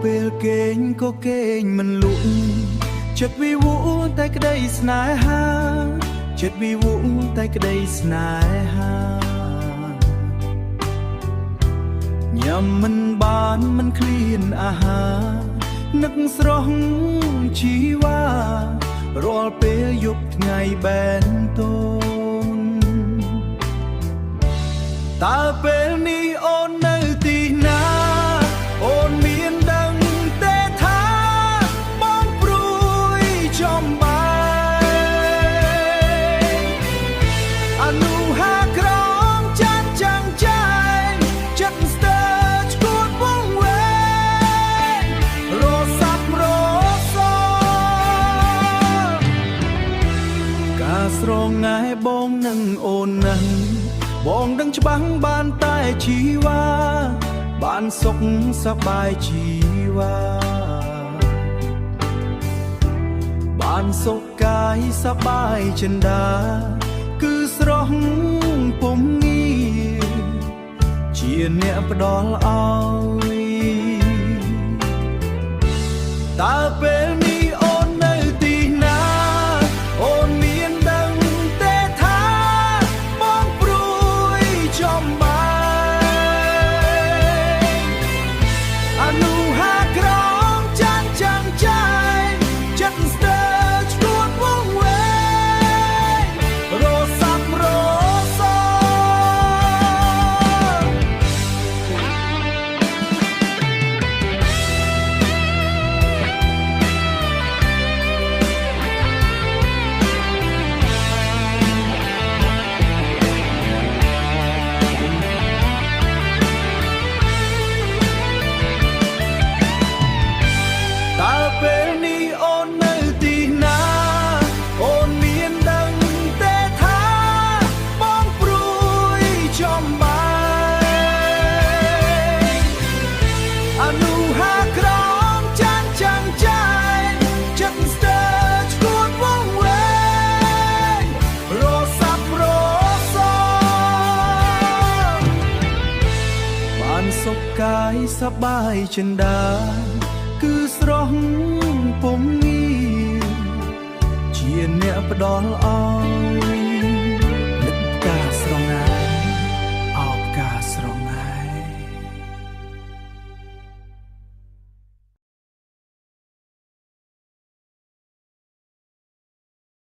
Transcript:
ពេលគេងក៏គេងមិនលក់ចិត្តវិវតែក្តីស្នេហាចិត្តវិវតែក្តីស្នេហាញ៉ាំមិនបានមិនឃ្លានអាហារនឹកស្រស់ជីវ៉ារាល់ពេលយប់ថ្ងៃបែនតូនតើពេលនេះអូននៅទីណាអូនមានដឹងទេថាបងព្រួយចំបាយអនុហាក្រងចាត់ចាំងចែងចិត្តស្ទើរឈួតវងវែងរសាប់រសការស្រងាយបងនឹងអូននឹងបងដឹងច្បាស់បានតែជីវ៉ាបានសុខសប្បាយជីវ៉ាបានសុខកាយសប្បាយចិន្តាគឺស្រស់ពុំងាជាអ្នកផ្ដល់ឲ្យតើពេលនេះអូននៅទីណាអូនមានដឹងទេថាបងព្រួយចំបាយអនុហាក្រងចាត់ចាំងចែងចិត្តស្ទើរឈួតវងវែងរសាប់រសតើពេលនេះអូននៅទីណាអូនមានដឹងទេថាបងព្រួយចំបាយអនុហាក្រងចាត់ចាំងចែងចិត្តស្ទើរឈួតវងវែងរសាប់រសបានសុខកាយសប្បាយចិន្តាគឺស្រស់ពុំងាជាអ្នកផ្ដល់ឲ្យ